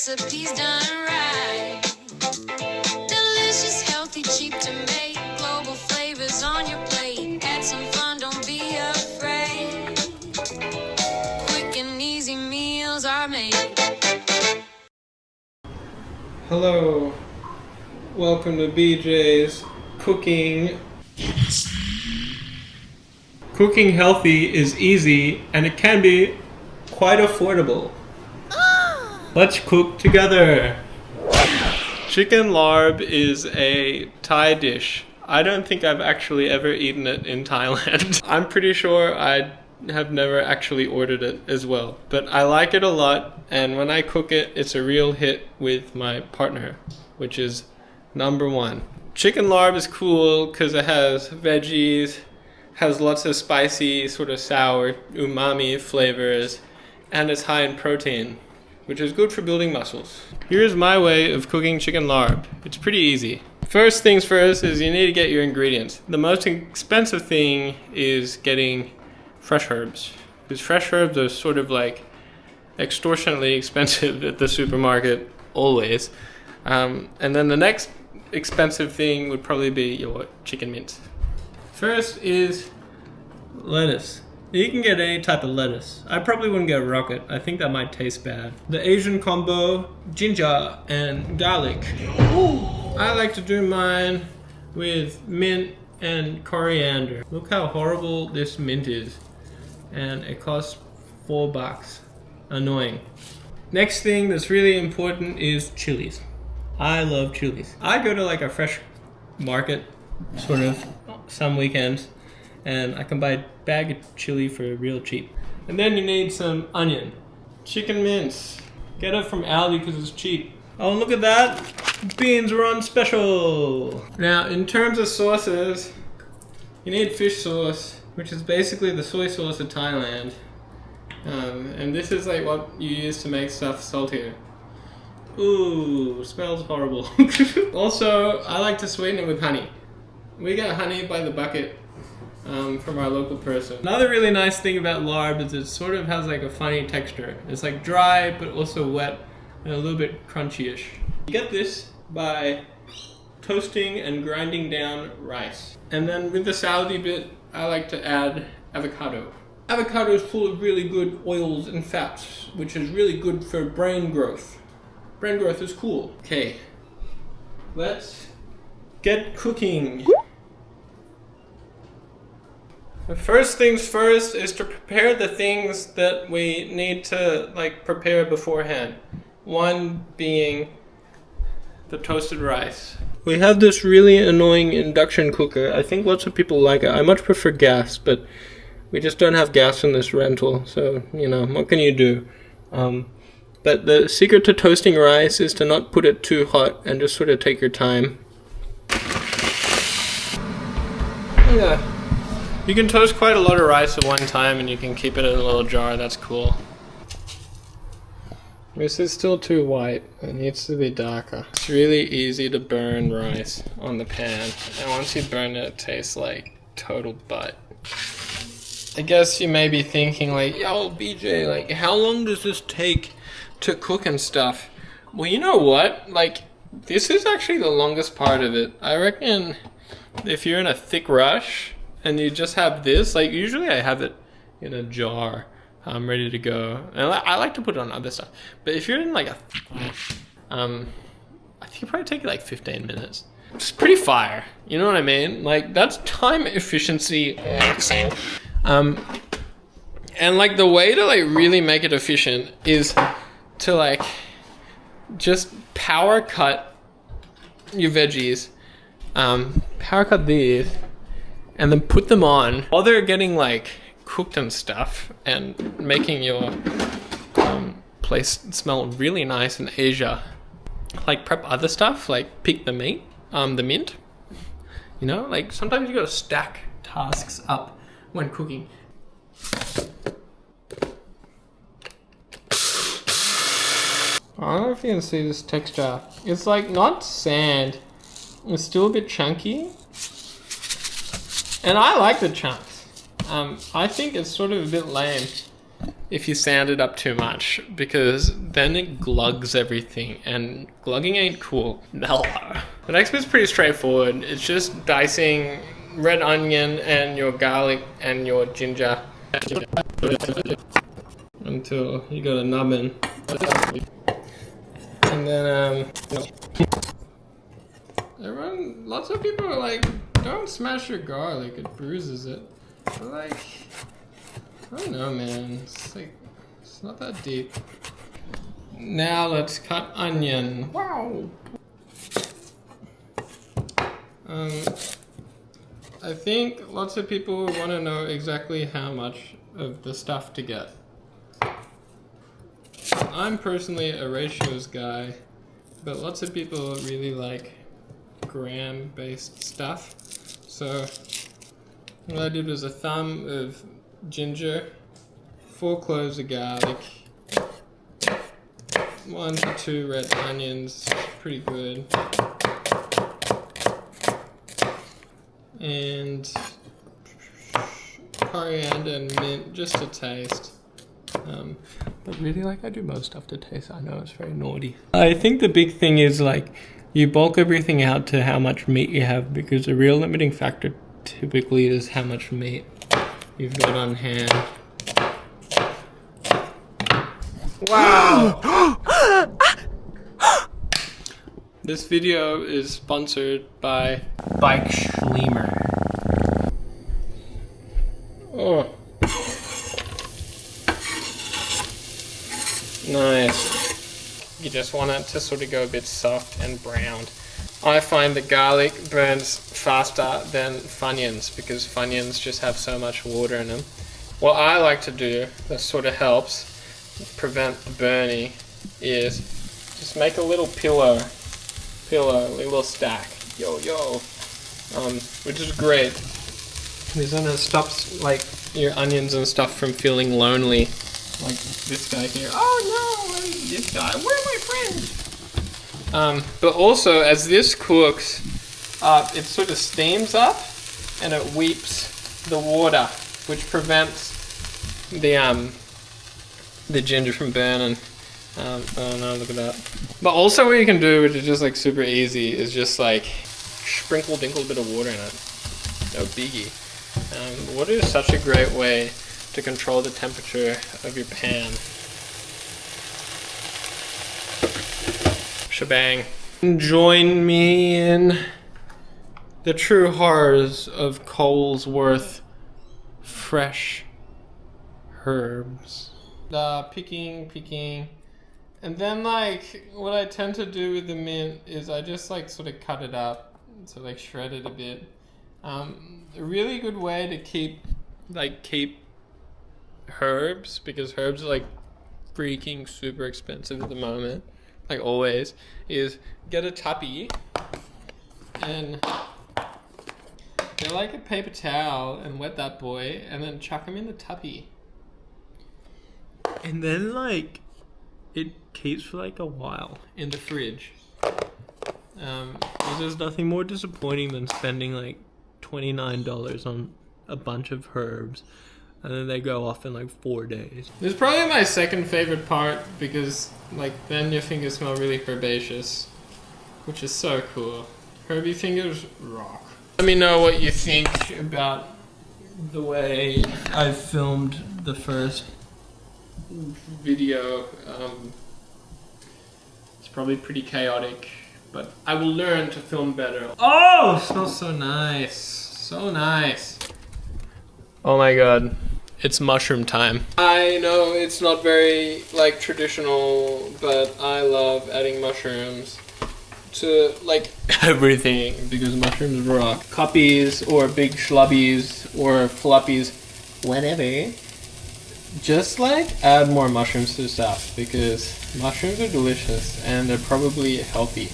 recipes done right. Delicious, healthy, cheap to make. Global flavors on your plate. Add some fun, don't be afraid. Quick and easy meals are made. Hello, welcome to BJ's Cooking. Cooking healthy is easy and it can be quite affordable. Let's cook together. Chicken larb is a Thai dish. I don't think I've actually ever eaten it in Thailand. I'm pretty sure I have never actually ordered it as well. But I like it a lot, and when I cook it, it's a real hit with my partner, which is number one. Chicken larb is cool because it has veggies, has lots of spicy, sort of sour, umami flavors, and it's high in protein, which is good for building muscles. Here's my way of cooking chicken larb. It's pretty easy. First things first is you need to get your ingredients. The most expensive thing is getting fresh herbs, because fresh herbs are sort of like extortionately expensive at the supermarket always. And then the next expensive thing would probably be your chicken mince. First is lettuce. You can get any type of lettuce. I probably wouldn't get rocket. I think that might taste bad. The Asian combo, ginger and garlic. Ooh, I like to do mine with mint and coriander. Look how horrible this mint is. And it costs $4. Annoying. Next thing that's really important is chilies. I love chilies. I go to like a fresh market, sort of, some weekends, and I can buy a bag of chili for real cheap. And then you need some onion. Chicken mince. Get it from Aldi because it's cheap. Oh, look at that. Beans are on special. Now, in terms of sauces, you need fish sauce, which is basically the soy sauce of Thailand. And this is like what you use to make stuff saltier. Ooh, smells horrible. Also, I like to sweeten it with honey. We get honey by the bucket from our local person. Another really nice thing about larb is it sort of has like a funny texture. It's like dry, but also wet and a little bit crunchy-ish. You get this by toasting and grinding down rice. And then with the salady bit, I like to add avocado. Avocado is full of really good oils and fats, which is really good for brain growth. Brain growth is cool. Okay, let's get cooking. The first things first is to prepare the things that we need to like prepare beforehand. One being the toasted rice. We have this really annoying induction cooker. I think lots of people like it. I much prefer gas, but we just don't have gas in this rental, so, you know, what can you do? But the secret to toasting rice is to not put it too hot and just sort of take your time. Yeah. You can toast quite a lot of rice at one time and you can keep it in a little jar. That's cool. This is still too white. It needs to be darker. It's really easy to burn rice on the pan. And once you burn it, it tastes like total butt. I guess you may be thinking like, yo, BJ, like, how long does this take to cook and stuff? Well, you know what? Like, this is actually the longest part of it. I reckon if you're in a thick rush and you just have this, like, usually I have it in a jar, ready to go. And I like to put it on other stuff. But if you're in like a thick rush, I think it probably take you like 15 minutes. It's pretty fire. You know what I mean? Like, that's time efficiency. And like the way to like really make it efficient is to like just power cut your veggies, power cut these, and then put them on while they're getting like cooked and stuff and making your place smell really nice in Asia. Like prep other stuff, like pick the meat, the mint. You know, like sometimes you gotta stack tasks up when cooking. I don't know if you can see this texture. It's like not sand. It's still a bit chunky. And I like the chunks. I think it's sort of a bit lame if you sand it up too much, because then it glugs everything, and glugging ain't cool. No. The next bit's pretty straightforward. It's just dicing red onion and your garlic and your ginger until you got a nubbin. And then lots of people are like, don't smash your garlic, it bruises it. But like, I don't know, man. It's like, it's not that deep. Now let's cut onion. Wow. I think lots of people want to know exactly how much of the stuff to get. I'm personally a ratios guy, but lots of people really like gram-based stuff. So what I did was a thumb of ginger, 4 cloves of garlic, 1 to 2 red onions, pretty good, and coriander and mint just to taste. But really, like, I do most stuff to taste. I know it's very naughty. I think the big thing is like you bulk everything out to how much meat you have, because the real limiting factor typically is how much meat you've got on hand. Wow! This video is sponsored by Bike Schleemer. Oh. Nice. You just want it to sort of go a bit soft and browned. I find that garlic burns faster than Funyuns because Funyuns just have so much water in them. What I like to do that sort of helps prevent the burning is just make a little pillow, a little stack, which is great because then it stops like your onions and stuff from feeling lonely. Like this guy here. Oh no, this guy. Where are my friends? But also, as this cooks, it sort of steams up and it weeps the water, which prevents the ginger from burning. Oh no, look at that. But also what you can do, which is just like super easy, is just like sprinkle a bit of water in it. No biggie. Water is such a great way to control the temperature of your pan. Shebang. Join me in the true horrors of Colesworth fresh herbs. Picking. And then like, what I tend to do with the mint is I just like sort of cut it up, so like shred it a bit. A really good way to keep herbs, because herbs are like freaking super expensive at the moment, like always, is get a tuppy and get like a paper towel and wet that boy and then chuck them in the tuppy. And then like it keeps for like a while in the fridge. There's nothing more disappointing than spending like $29 on a bunch of herbs and then they go off in like 4 days. This is probably my second favorite part because like then your fingers smell really herbaceous, which is so cool. Herby fingers rock. Let me know what you think about the way I filmed the first video. It's probably pretty chaotic, but I will learn to film better. Oh, it smells so nice. So nice. Oh my god. It's mushroom time. I know it's not very like traditional, but I love adding mushrooms to like everything because mushrooms rock. Cuppies or big schlubbies or floppies, whatever. Just like add more mushrooms to stuff because mushrooms are delicious and they're probably healthy.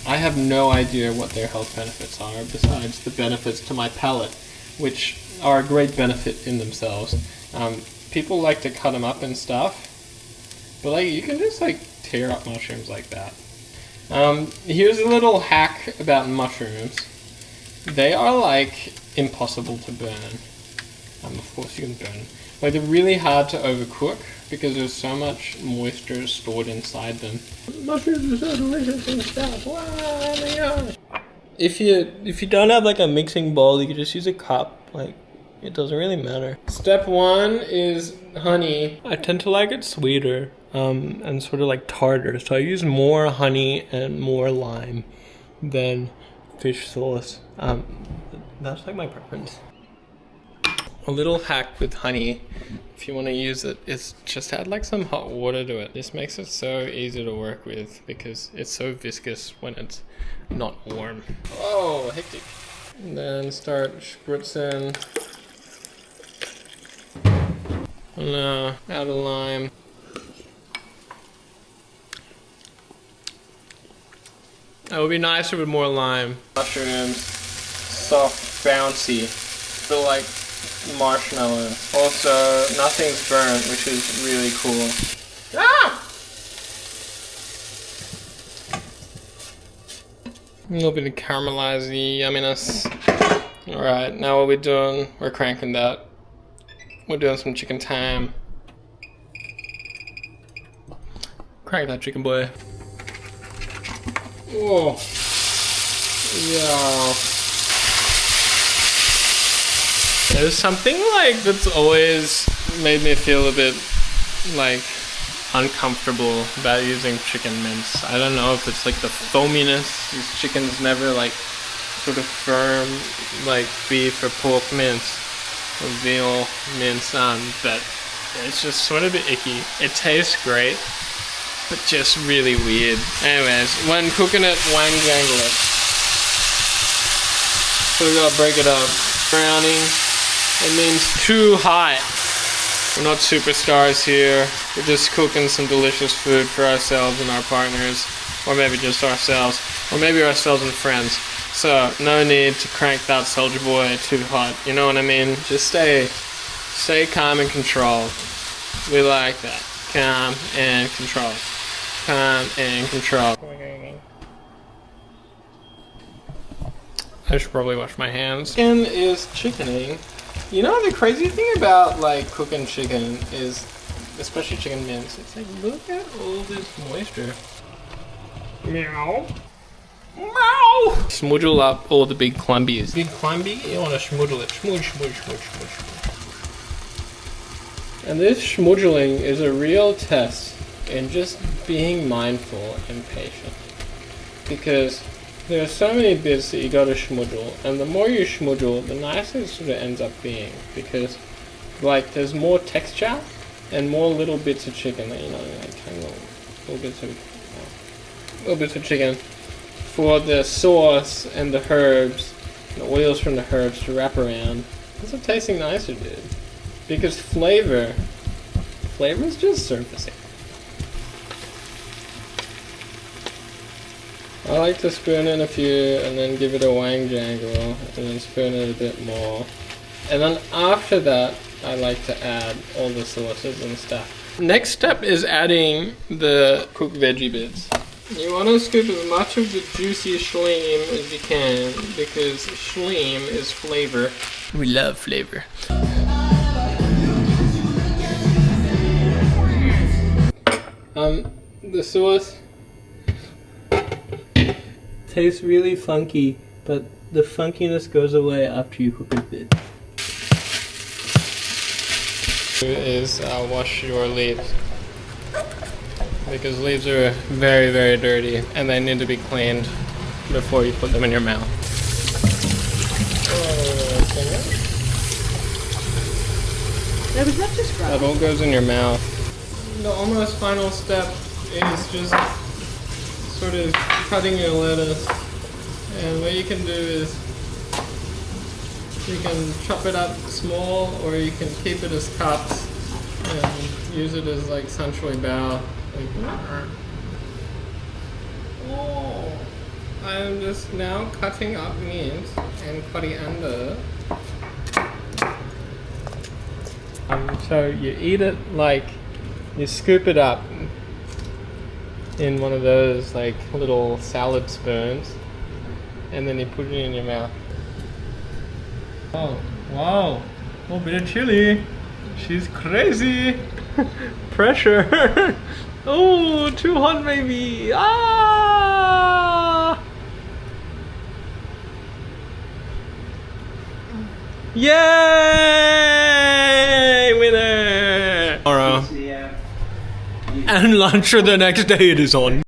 I have no idea what their health benefits are besides the benefits to my palate, which are a great benefit in themselves. People like to cut them up and stuff, but like you can just like tear up mushrooms like that. Here's a little hack about mushrooms. They are like impossible to burn. Of course you can burn. Like they're really hard to overcook because there's so much moisture stored inside them. Mushrooms are so delicious and stuff. Wow, oh my gosh. If you don't have like a mixing bowl, you can just use a cup. Like it doesn't really matter. Step 1 is honey. I tend to like it sweeter and sort of like tartar. So I use more honey and more lime than fish sauce. That's like my preference. A little hack with honey, if you want to use it, is just add like some hot water to it. This makes it so easy to work with because it's so viscous when it's not warm. Oh, hectic. And then start spritzing. And add a lime. It would be nicer with more lime. Mushrooms, soft, bouncy, feel like marshmallows. Also, nothing's burnt, which is really cool. Ah! A little bit of caramelizing yumminess. Alright, now what we're doing, we're cranking that. We're doing some chicken time. Crank that chicken boy. Whoa. Yeah. There's something like that's always made me feel a bit like uncomfortable about using chicken mince. I don't know if it's like the foaminess. These chickens never like sort of firm like beef or pork mince or veal mince but it's just sort of a bit icky. It tastes great, but just really weird. Anyways, when cooking it, wang jangle it. So we gotta break it up. Browning, it means too hot. We're not superstars here. We're just cooking some delicious food for ourselves and our partners, or maybe just ourselves, or maybe ourselves and friends. So no need to crank that soldier boy too hot. You know what I mean? Just stay calm and controlled. We like that. Calm and controlled. Calm and control. I should probably wash my hands. Chicken is chickening. You know the crazy thing about like cooking chicken is, especially chicken mince, it's like look at all this moisture. Meow. Meow. Smudgel up all the big clumbies. Big clumpy, you want to schmuddle it. Schmudge, schmudge, schmudge, schmudge, schmudge. And this schmudgeling is a real test in just being mindful and patient. Because there are so many bits that you gotta schmudgel, and the more you schmudgel, the nicer it sort of ends up being. Because, like, there's more texture and more little bits of chicken that, you know, like little bits of chicken for the sauce and the herbs, the oils from the herbs to wrap around. It's a tasting nicer, dude. Because flavor is just surfacing. I like to spoon in a few and then give it a wang jangle and then spoon it a bit more. And then after that, I like to add all the sauces and stuff. Next step is adding the cooked veggie bits. You want to scoop as much of the juicy shleem as you can because shleem is flavor. We love flavor. The sauce tastes really funky, but the funkiness goes away after you cook a bit. Is wash your leaves, because leaves are very, very dirty and they need to be cleaned before you put them in your mouth. That all goes in your mouth. The almost final step is just sort of cutting your lettuce, and what you can do is you can chop it up small, or you can keep it as cups and use it as like sanshui bao. Oh, I'm just now cutting up mint and coriander. So you eat it like you scoop it up in one of those like little salad spoons, and then you put it in your mouth. Oh, wow. Oh, bit of chili. She's crazy. Pressure. Oh, too hot maybe. Ah! Yay! Winner! Tomorrow. And lunch the next day it is on.